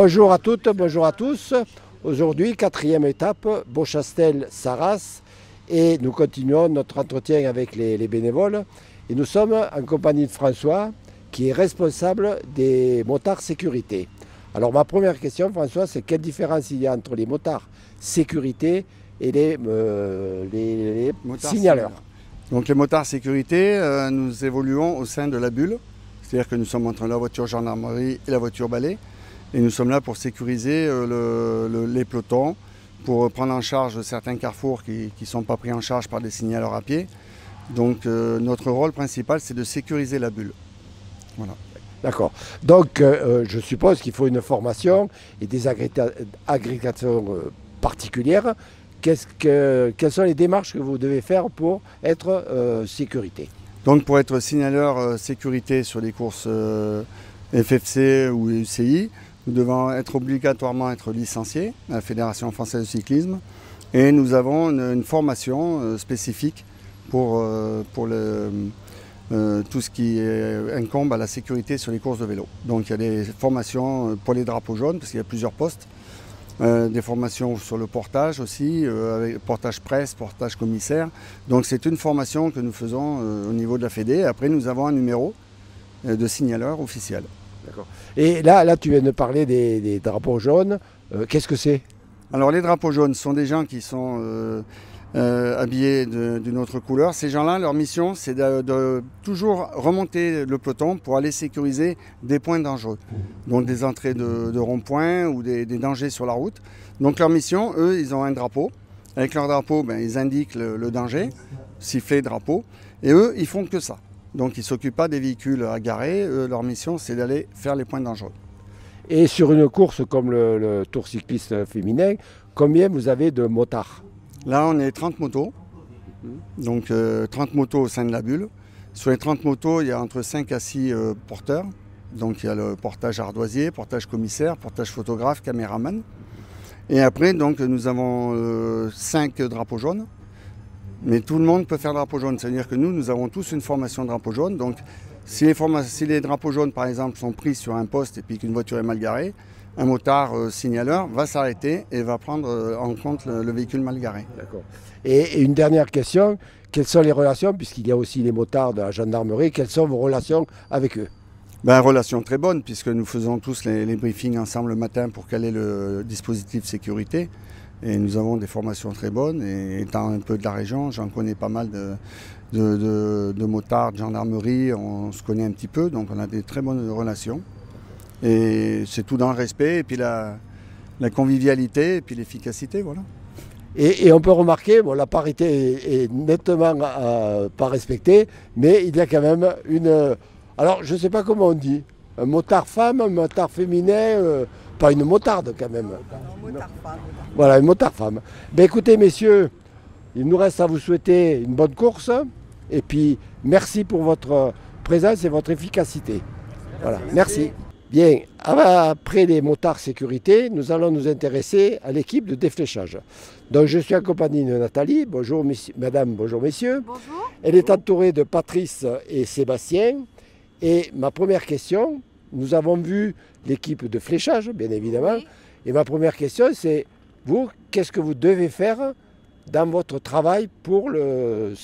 Bonjour à toutes, bonjour à tous. Aujourd'hui, quatrième étape, Beauchastel-Sarras. Et nous continuons notre entretien avec les bénévoles. Et nous sommes en compagnie de François, qui est responsable des motards sécurité. Alors ma première question, François, c'est quelle différence il y a entre les motards sécurité et les signaleurs? Donc les motards sécurité, nous évoluons au sein de la bulle. C'est-à-dire que nous sommes entre la voiture gendarmerie et la voiture balai. Et nous sommes là pour sécuriser les pelotons, pour prendre en charge certains carrefours qui ne sont pas pris en charge par des signaleurs à pied. Donc notre rôle principal, c'est de sécuriser la bulle. Voilà. D'accord. Donc je suppose qu'il faut une formation et des agrégations particulières. Quelles sont les démarches que vous devez faire pour être sécurité? Donc pour être signaleur sécurité sur les courses FFC ou UCI, nous devons obligatoirement être licenciés à la Fédération française de cyclisme et nous avons une formation spécifique pour tout ce qui incombe à la sécurité sur les courses de vélo. Donc il y a des formations pour les drapeaux jaunes parce qu'il y a plusieurs postes, des formations sur le portage aussi, avec portage presse, portage commissaire. Donc c'est une formation que nous faisons au niveau de la Fédé. Après nous avons un numéro de signaleur officiel. D'accord. Et là, tu viens de parler des drapeaux jaunes. Qu'est-ce que c'est? Alors les drapeaux jaunes sont des gens qui sont habillés d'une autre couleur. Ces gens-là, leur mission, c'est de toujours remonter le peloton pour aller sécuriser des points dangereux. Donc des entrées de ronds-points ou des dangers sur la route. Donc leur mission, eux, ils ont un drapeau. Avec leur drapeau, ils indiquent le danger, sifflet, drapeau. Et eux, ils font que ça. Donc ils ne s'occupent pas des véhicules à garer. Leur mission, c'est d'aller faire les points dangereux. Et sur une course comme le Tour cycliste féminin, combien vous avez de motards? Là, on est 30 motos. Donc 30 motos au sein de la bulle. Sur les 30 motos, il y a entre 5 à 6 porteurs. Donc il y a le portage ardoisier, portage commissaire, portage photographe, caméraman. Et après, donc, nous avons 5 drapeaux jaunes. Mais tout le monde peut faire drapeau jaune. C'est-à-dire que nous avons tous une formation de drapeau jaune. Donc si les drapeaux jaunes, par exemple, sont pris sur un poste et puis qu'une voiture est mal garée, un motard signaleur va s'arrêter et va prendre en compte le véhicule mal garé. D'accord. Et une dernière question, quelles sont les relations, puisqu'il y a aussi les motards de la gendarmerie, quelles sont vos relations avec eux? Relation très bonne, puisque nous faisons tous les briefings ensemble le matin pour caler le dispositif sécurité. Et nous avons des formations très bonnes. Et étant un peu de la région, j'en connais pas mal de motards, de gendarmerie, on se connaît un petit peu, donc on a des très bonnes relations. Et c'est tout dans le respect, et puis la convivialité, et puis l'efficacité, voilà. Et on peut remarquer, bon, la parité est nettement pas respectée, mais il y a quand même une... Alors, je ne sais pas comment on dit, un motard femme, un motard féminin, pas une motarde quand même. Un motard femme. Voilà, une motard femme. Écoutez, messieurs, il nous reste à vous souhaiter une bonne course, et puis merci pour votre présence et votre efficacité. Voilà, merci. Bien, après les motards sécurité, nous allons nous intéresser à l'équipe de défléchage. Donc je suis accompagné de Nathalie. Bonjour madame, bonjour messieurs. Bonjour. Elle est entourée de Patrice et Sébastien. Et ma première question, nous avons vu l'équipe de fléchage, bien évidemment. Oui. Et ma première question, c'est vous, qu'est-ce que vous devez faire dans votre travail pour le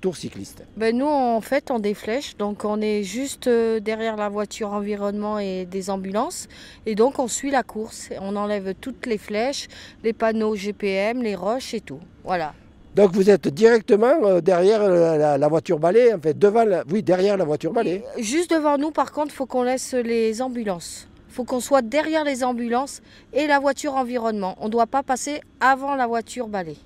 tour cycliste? Nous, en fait, on déflèche. Donc, on est juste derrière la voiture environnement et des ambulances. Et donc, on suit la course. On enlève toutes les flèches, les panneaux GPM, les roches et tout. Voilà. Donc, vous êtes directement derrière la voiture balai, en fait, derrière la voiture balai. Juste devant nous, par contre, il faut qu'on laisse les ambulances. Il faut qu'on soit derrière les ambulances et la voiture environnement. On ne doit pas passer avant la voiture balai.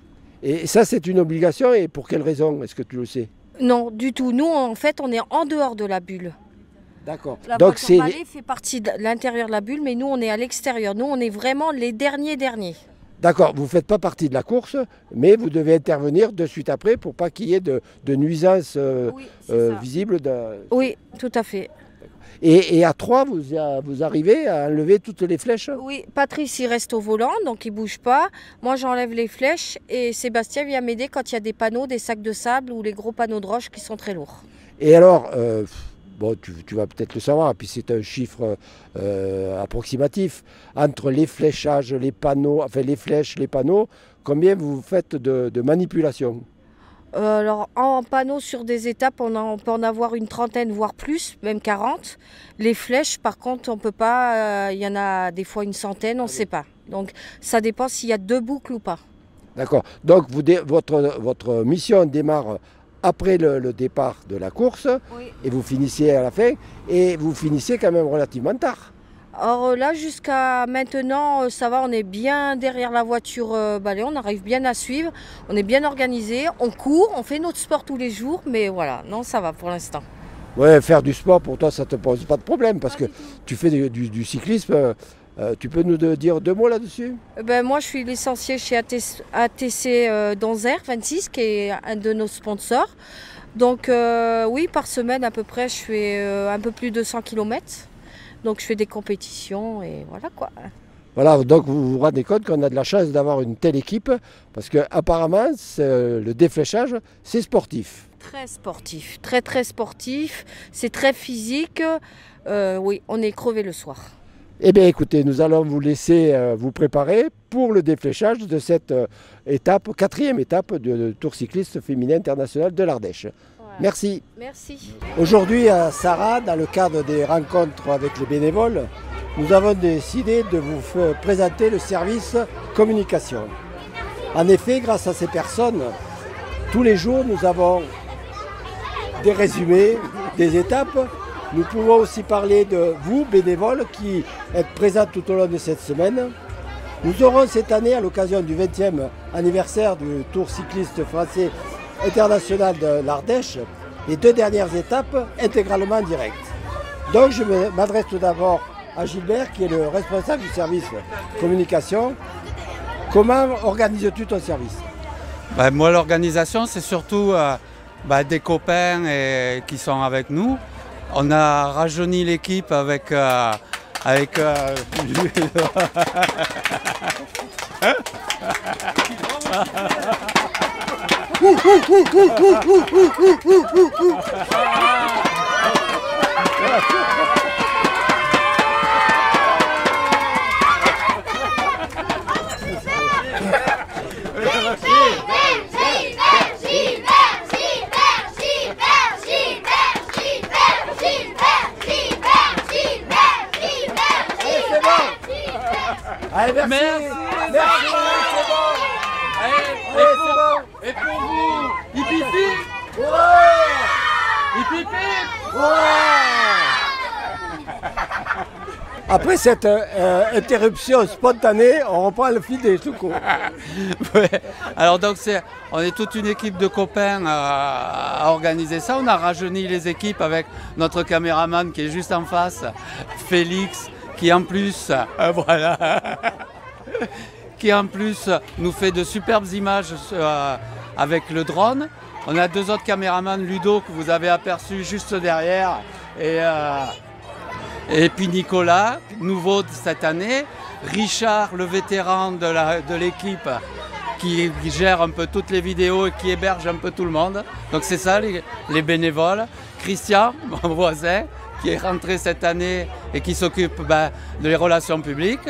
Et ça, c'est une obligation, et pour quelle raison? Est-ce que tu le sais? Non, du tout. Nous, en fait, on est en dehors de la bulle. D'accord. La voiture balai fait partie de l'intérieur de la bulle, mais nous, on est à l'extérieur. Nous, on est vraiment les derniers. D'accord, vous ne faites pas partie de la course, mais vous devez intervenir de suite après pour pas qu'il y ait de nuisances visibles. Oui, tout à fait. Et à 3, vous arrivez à enlever toutes les flèches? Oui, Patrice il reste au volant, donc il ne bouge pas. Moi j'enlève les flèches et Sébastien vient m'aider quand il y a des panneaux, des sacs de sable ou les gros panneaux de roche qui sont très lourds. Et alors, bon, tu vas peut-être le savoir, puis c'est un chiffre approximatif, entre les fléchages, les panneaux, enfin les flèches, les panneaux, combien vous faites de manipulation? Alors en panneau sur des étapes, on peut en avoir une trentaine, voire plus, même 40. Les flèches, par contre, on peut pas, il y en a des fois une centaine, on ne sait pas. Donc ça dépend s'il y a 2 boucles ou pas. D'accord. Donc votre mission démarre après le départ de la course, Oui. et vous finissez à la fin, et vous finissez quand même relativement tard. Alors là, jusqu'à maintenant, ça va, on est bien derrière la voiture balai, on arrive bien à suivre, on est bien organisé, on court, on fait notre sport tous les jours, mais voilà, non, ça va pour l'instant. Ouais, faire du sport pour toi, ça ne te pose pas de problème, parce que tu fais du cyclisme. Tu peux nous dire 2 mots là-dessus? Ben, moi, je suis licenciée chez ATC d'Anzer 26, qui est un de nos sponsors. Donc oui, par semaine à peu près, je fais un peu plus de 100 km. Donc je fais des compétitions et voilà quoi. Voilà, donc vous vous rendez compte qu'on a de la chance d'avoir une telle équipe, parce qu'apparemment, le défléchage, c'est sportif. Très sportif, très très sportif, c'est très physique. Oui, on est crevé le soir. Eh bien écoutez, nous allons vous laisser vous préparer pour le défléchage de cette étape, 4e étape du Tour cycliste féminin international de l'Ardèche. Voilà. Merci. Merci. Aujourd'hui à Sarrat, dans le cadre des rencontres avec les bénévoles, nous avons décidé de vous présenter le service communication. En effet, grâce à ces personnes, tous les jours nous avons des résumés, des étapes. Nous pouvons aussi parler de vous, bénévoles, qui êtes présents tout au long de cette semaine. Nous aurons cette année, à l'occasion du 20e anniversaire du Tour cycliste français international de l'Ardèche, les 2 dernières étapes intégralement en direct. Donc je m'adresse tout d'abord à Gilbert, qui est le responsable du service communication. Comment organises-tu ton service? Moi, l'organisation, c'est surtout des copains qui sont avec nous. On a rajeuni l'équipe avec Allez, merci. Merci. C'est bon. Allez, et pour vous, hip hip hip. Hip hip hip. Après cette interruption spontanée, on reprend le fil des secours. Ouais. Alors donc on est toute une équipe de copains à organiser ça. On a rajeuni les équipes avec notre caméraman qui est juste en face, Félix, qui en plus, qui en plus nous fait de superbes images avec le drone. On a 2 autres caméramans, Ludo que vous avez aperçu juste derrière, et puis Nicolas, nouveau de cette année, Richard, le vétéran de l'équipe, qui gère un peu toutes les vidéos et qui héberge un peu tout le monde. Donc c'est ça les bénévoles. Christian, mon voisin, qui est rentré cette année et qui s'occupe de les relations publiques.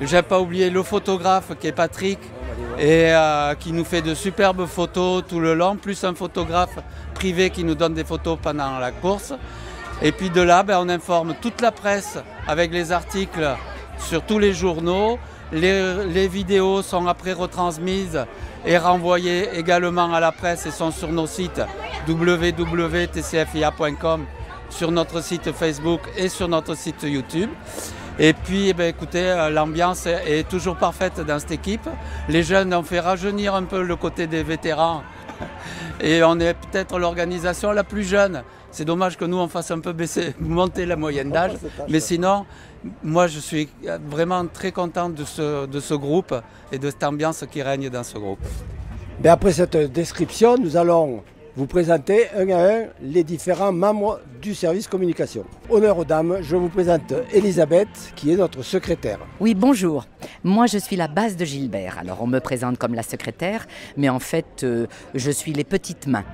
Je n'ai pas oublié le photographe qui est Patrick et qui nous fait de superbes photos tout le long, plus un photographe privé qui nous donne des photos pendant la course. Et puis de là, on informe toute la presse avec les articles sur tous les journaux. Les vidéos sont après retransmises et renvoyées également à la presse et sont sur nos sites www.tcfia.com, sur notre site Facebook et sur notre site YouTube. Et puis, écoutez, l'ambiance est toujours parfaite dans cette équipe. Les jeunes ont fait rajeunir un peu le côté des vétérans. Et on est peut-être l'organisation la plus jeune. C'est dommage que nous, on fasse un peu monter la moyenne d'âge. Mais sinon, moi, je suis vraiment très content de ce groupe et de cette ambiance qui règne dans ce groupe. Après cette description, nous allons vous présenter un à un les différents membres du service communication. Honneur aux dames, je vous présente Elisabeth qui est notre secrétaire. Oui, bonjour. Moi, je suis la base de Gilbert. Alors, on me présente comme la secrétaire, mais en fait, je suis les petites mains.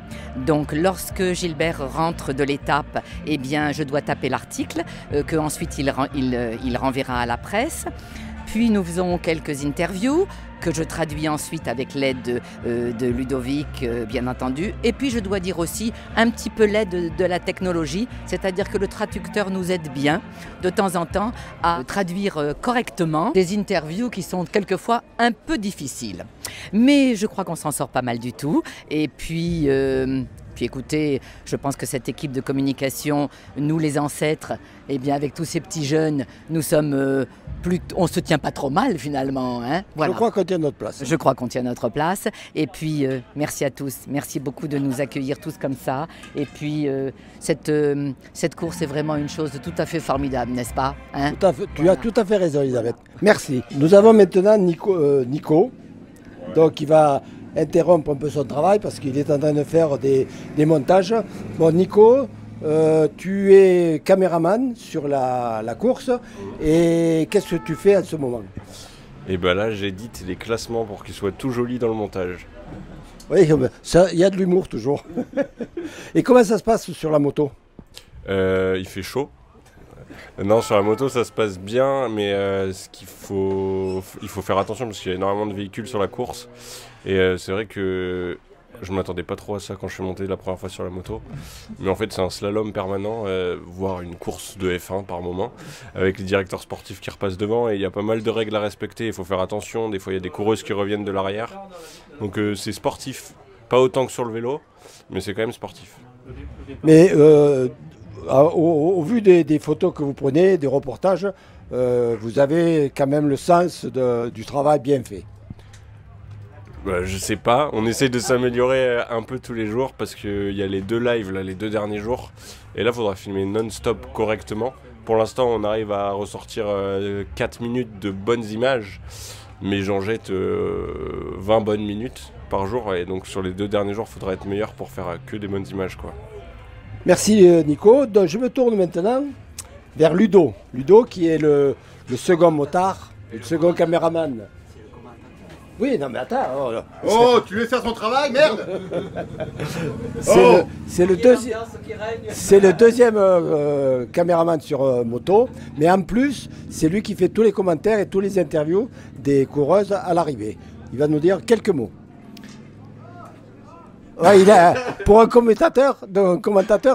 Donc, lorsque Gilbert rentre de l'étape, eh bien, je dois taper l'article qu'ensuite il renverra à la presse. Puis, nous faisons quelques interviews que je traduis ensuite avec l'aide de Ludovic, bien entendu. Et puis, je dois dire aussi un petit peu l'aide de la technologie, c'est-à-dire que le traducteur nous aide bien, de temps en temps, à traduire correctement des interviews qui sont quelquefois un peu difficiles. Mais je crois qu'on s'en sort pas mal du tout. Et puis écoutez, je pense que cette équipe de communication, nous les ancêtres, eh bien avec tous ces petits jeunes, nous sommes on se tient pas trop mal finalement. Hein, voilà. Je crois qu'on tient notre place. Je crois qu'on tient notre place. Et puis merci à tous. Merci beaucoup de nous accueillir tous comme ça. Et puis cette course est vraiment une chose tout à fait formidable, n'est-ce pas, hein? Tout à fait, tu as tout à fait raison, Elisabeth. Merci. Nous avons maintenant Nico, donc il va interrompre un peu son travail parce qu'il est en train de faire des montages. Bon, Nico, tu es caméraman sur la course et qu'est-ce que tu fais à ce moment? Et ben là, j'édite les classements pour qu'ils soient tout jolis dans le montage. Oui, il y a de l'humour toujours. Et comment ça se passe sur la moto? Il fait chaud. Non, sur la moto ça se passe bien, mais il faut faire attention parce qu'il y a énormément de véhicules sur la course. Et c'est vrai que je ne m'attendais pas trop à ça quand je suis monté la première fois sur la moto. Mais en fait c'est un slalom permanent, voire une course de F1 par moment, avec les directeurs sportifs qui repassent devant. Et il y a pas mal de règles à respecter, il faut faire attention. Des fois il y a des coureuses qui reviennent de l'arrière. Donc c'est sportif, pas autant que sur le vélo, mais c'est quand même sportif. Mais au vu des photos que vous prenez, des reportages, vous avez quand même le sens du travail bien fait. Je sais pas, on essaie de s'améliorer un peu tous les jours parce qu'il y a les 2 lives, là, les 2 derniers jours. Et là, il faudra filmer non-stop correctement. Pour l'instant, on arrive à ressortir 4 minutes de bonnes images, mais j'en jette 20 bonnes minutes par jour. Et donc sur les 2 derniers jours, il faudra être meilleur pour faire que des bonnes images, quoi. Merci Nico. Donc, je me tourne maintenant vers Ludo. Ludo qui est le second motard, le second caméraman. Oui, non mais attends. Oh, tu laisses faire son travail, merde. C'est le deuxième caméraman sur moto, mais en plus, c'est lui qui fait tous les commentaires et tous les interviews des coureuses à l'arrivée. Il va nous dire quelques mots. Ouais, pour un commentateur,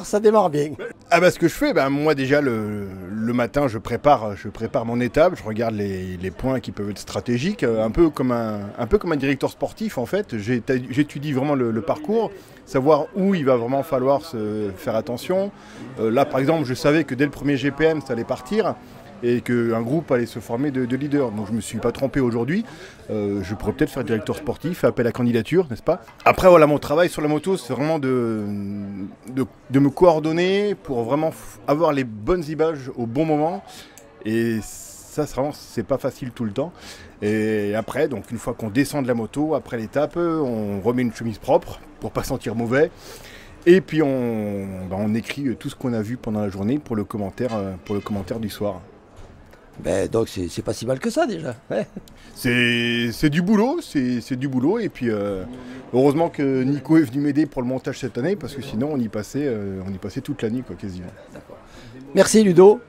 ça démarre bien. Ah bah ce que je fais, moi déjà le matin je prépare mon étape, je regarde les points qui peuvent être stratégiques, un peu comme un directeur sportif en fait. J'étudie vraiment le parcours, savoir où il va vraiment falloir se faire attention. Là par exemple je savais que dès le premier GPM ça allait partir et qu'un groupe allait se former de leaders. Donc je ne me suis pas trompé aujourd'hui. Je pourrais peut-être faire directeur sportif, appel à candidature, n'est-ce pas? Après voilà, mon travail sur la moto, c'est vraiment de me coordonner pour vraiment avoir les bonnes images au bon moment. Et ça, c'est pas facile tout le temps. Et après, donc une fois qu'on descend de la moto, après l'étape, on remet une chemise propre pour pas sentir mauvais. Et puis on écrit tout ce qu'on a vu pendant la journée pour le commentaire du soir. Donc c'est pas si mal que ça déjà. Ouais. C'est du boulot, c'est du boulot. Et puis heureusement que Nico est venu m'aider pour le montage cette année parce que sinon on y passait toute la nuit quoi, quasiment. Merci Ludo.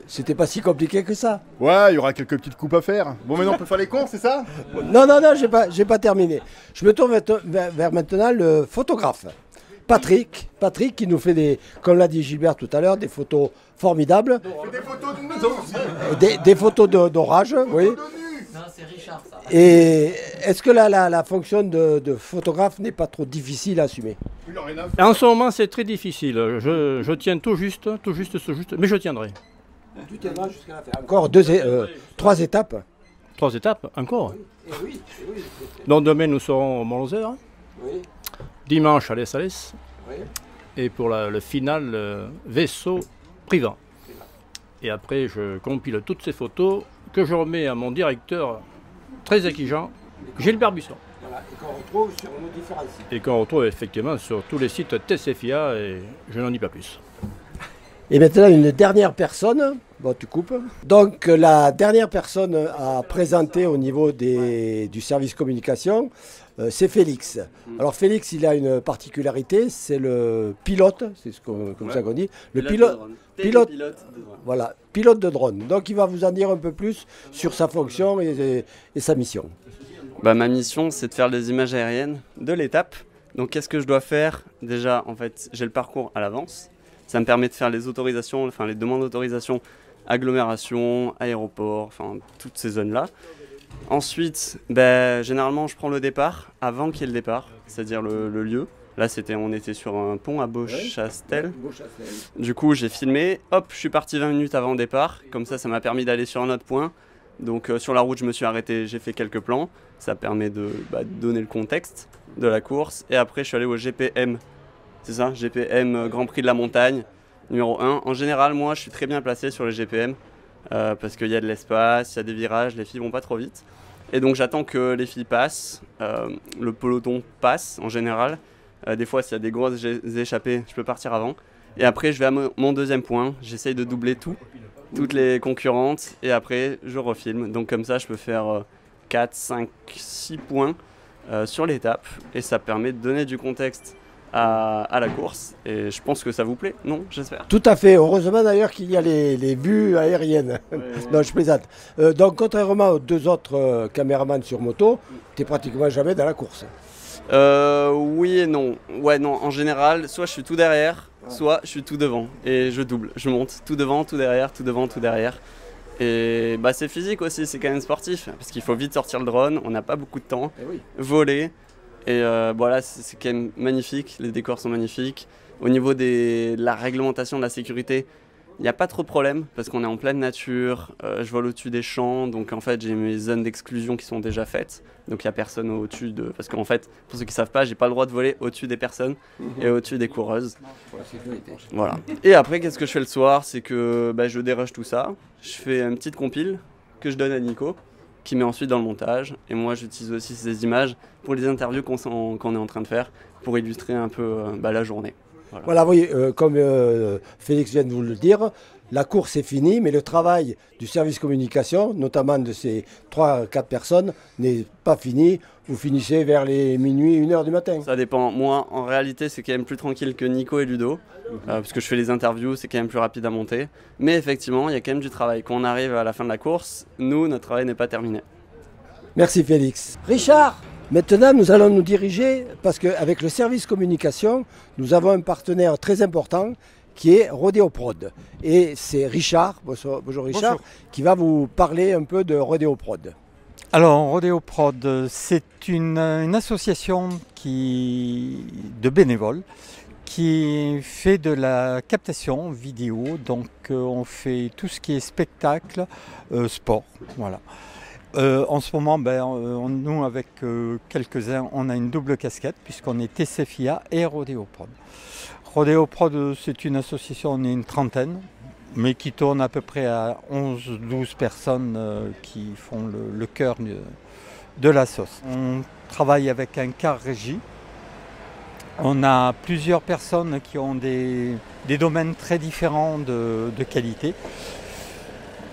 C'était pas si compliqué que ça. Ouais, il y aura quelques petites coupes à faire. Bon maintenant on peut faire les cons, c'est ça? Non, j'ai pas terminé. Je me tourne vers maintenant le photographe. Patrick qui nous fait comme l'a dit Gilbert tout à l'heure, des photos formidables. Des photos de nous aussi. Des photos d'orage, oui. Non, c'est Richard ça. Et est-ce que la fonction de photographe n'est pas trop difficile à assumer? En ce moment, c'est très difficile. Je tiens tout juste, mais je tiendrai. Tu tiendras jusqu'à la fin. Encore 3 étapes. 3 étapes, encore. Oui. Donc demain, nous serons au Mont-Lozère. Oui. Dimanche à l'Es. Oui. Et pour le final, vaisseau Privant. Et après, je compile toutes ces photos que je remets à mon directeur très exigeant, Gilbert Buisson. Voilà, et qu'on retrouve sur nos différents sites. Et qu'on retrouve effectivement sur tous les sites TCFIA et je n'en dis pas plus. Et maintenant, une dernière personne. Bon, tu coupes. Donc, la dernière personne à présenter au niveau du service communication, c'est Félix. Alors, Félix, il a une particularité, c'est le pilote, c'est comme ça qu'on dit. Le pilote de drone. Voilà, pilote de drone. Donc, il va vous en dire un peu plus sur sa fonction et sa mission. Bah, ma mission, c'est de faire des images aériennes de l'étape. Donc, qu'est-ce que je dois faire? Déjà, en fait, j'ai le parcours à l'avance. Ça me permet de faire les autorisations, enfin les demandes d'autorisation, agglomération, aéroport, enfin toutes ces zones-là. Ensuite, généralement, je prends le départ avant qu'il y ait le départ, c'est-à-dire le lieu. Là, on était sur un pont à Beauchastel. Du coup, j'ai filmé. Hop, je suis parti 20 minutes avant le départ. Comme ça m'a permis d'aller sur un autre point. Donc, sur la route, je me suis arrêté, j'ai fait quelques plans. Ça permet de donner le contexte de la course. Et après, je suis allé au GPM. C'est ça, GPM Grand Prix de la Montagne, numéro 1. En général, moi, je suis très bien placé sur les GPM parce qu'il y a de l'espace, il y a des virages, les filles vont pas trop vite. Et donc, j'attends que les filles passent, le peloton passe en général. Des fois, s'il y a des grosses échappées, je peux partir avant. Et après, je vais à mon deuxième point. J'essaye de doubler toutes les concurrentes. Et après, je refilme. Donc, comme ça, je peux faire 4, 5, 6 points sur l'étape. Et ça permet de donner du contexte à la course, et je pense que ça vous plaît, non? J'espère. Tout à fait, heureusement d'ailleurs qu'il y a les vues aériennes. Ouais. Non, je plaisante. Donc contrairement aux deux autres caméramans sur moto, tu n'es pratiquement jamais dans la course. Oui et non. Ouais, non, en général, soit je suis tout derrière, soit je suis tout devant, et je double, je monte tout devant, tout derrière, tout devant, tout derrière. Et c'est physique aussi, c'est quand même sportif, parce qu'il faut vite sortir le drone, on n'a pas beaucoup de temps, voler. Et voilà, c'est quand même magnifique, les décors sont magnifiques. Au niveau de la réglementation de la sécurité, il n'y a pas trop de problème parce qu'on est en pleine nature, je vole au-dessus des champs, donc en fait j'ai mes zones d'exclusion qui sont déjà faites. Donc il n'y a personne au-dessus de... Parce qu'en fait, pour ceux qui ne savent pas, j'ai pas le droit de voler au-dessus des personnes et au-dessus des coureuses. Pour la sécurité. Voilà. Et après, qu'est-ce que je fais le soir? C'est que je dérush tout ça, je fais une petite compile que je donne à Nico, qui met ensuite dans le montage. Et moi, j'utilise aussi ces images pour les interviews qu'on est en train de faire, pour illustrer un peu la journée. Voilà, oui, comme Félix vient de vous le dire, la course est finie, mais le travail du service communication, notamment de ces 3-4 personnes, n'est pas fini. Vous finissez vers les minuit, 1h du matin. Ça dépend. Moi, en réalité, c'est quand même plus tranquille que Nico et Ludo, parce que je fais les interviews, c'est quand même plus rapide à monter. Mais effectivement, il y a quand même du travail. Quand on arrive à la fin de la course, nous, notre travail n'est pas terminé. Merci Félix. Richard, maintenant nous allons nous diriger, parce qu'avec le service communication, nous avons un partenaire très important qui est Rodeo Prod. Et c'est Richard, bonjour Richard, bonjour, qui va vous parler un peu de Rodeo Prod. Alors, Rodeo Prod, c'est une association de bénévoles qui fait de la captation vidéo. Donc, on fait tout ce qui est spectacle, sport. Voilà. En ce moment, nous, avec quelques-uns, on a une double casquette puisqu'on est TCFIA et Rodeo Prod. Rodeo Prod, c'est une association, on est une trentaine, mais qui tourne à peu près à 11-12 personnes qui font le cœur de la sauce. On travaille avec un car régie. On a plusieurs personnes qui ont des domaines très différents de qualité.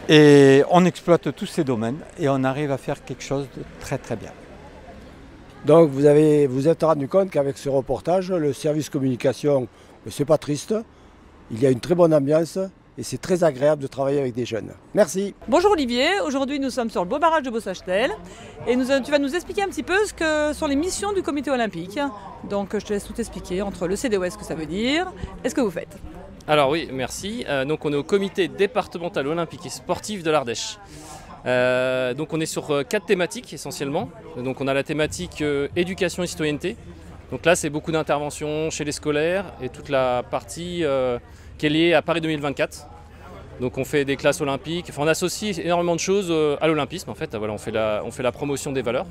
Et on exploite tous ces domaines et on arrive à faire quelque chose de très très bien. Donc vous êtes rendu compte qu'avec ce reportage, le service communication, c'est pas triste. Il y a une très bonne ambiance. Et c'est très agréable de travailler avec des jeunes. Merci. Bonjour Olivier, aujourd'hui nous sommes sur le beau barrage de Beauchastel et tu vas nous expliquer un petit peu ce que sont les missions du comité olympique. Donc je te laisse tout expliquer entre le CDOS, ce que ça veut dire et ce que vous faites. Alors oui, merci. Donc on est au comité départemental olympique et sportif de l'Ardèche. Donc on est sur 4 thématiques essentiellement. Donc on a la thématique éducation et citoyenneté. Donc là c'est beaucoup d'interventions chez les scolaires et toute la partie qui est liée à Paris 2024. Donc on fait des classes olympiques, enfin, on associe énormément de choses à l'olympisme en fait. Voilà, on fait la promotion des valeurs.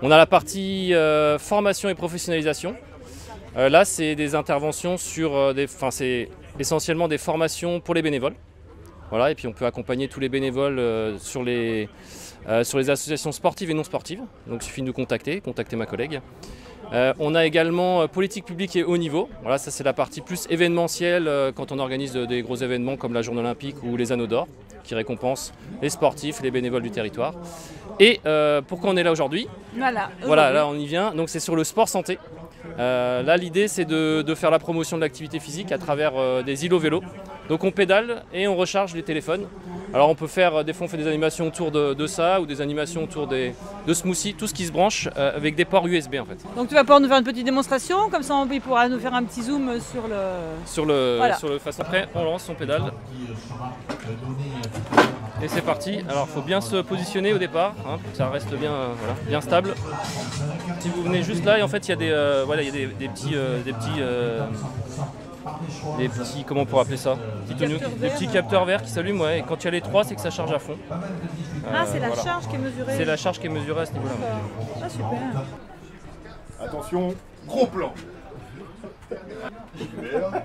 On a la partie formation et professionnalisation. Là c'est des interventions sur c'est essentiellement des formations pour les bénévoles. Voilà, et puis on peut accompagner tous les bénévoles sur les associations sportives et non sportives. Donc il suffit de nous contacter ma collègue. On a également politique publique et haut niveau. Voilà, ça c'est la partie plus événementielle quand on organise des gros événements comme la Journée olympique ou les Anneaux d'or, qui récompensent les sportifs et les bénévoles du territoire. Et pourquoi on est là aujourd'hui? Voilà, là on y vient. Donc c'est sur le sport santé. Là l'idée c'est de faire la promotion de l'activité physique à travers des îlots vélos. Donc on pédale et on recharge les téléphones. Alors on peut faire, des fois on fait des animations autour de ça ou des animations autour de smoothies, tout ce qui se branche avec des ports USB en fait. Donc tu vas pouvoir nous faire une petite démonstration, comme ça il pourra nous faire un petit zoom sur le face. Après on lance, on pédale. Et c'est parti. Alors il faut bien se positionner au départ, hein, pour que ça reste bien stable. Si vous venez juste là, et en fait il y a des petits, comment on pourrait appeler ça, des petits capteurs verts qui s'allument, ouais, et quand il y a les 3, c'est que ça charge à fond. C'est la charge qui est mesurée. C'est la charge qui est mesurée à ce niveau-là. Ah super. Attention, gros plan. Super.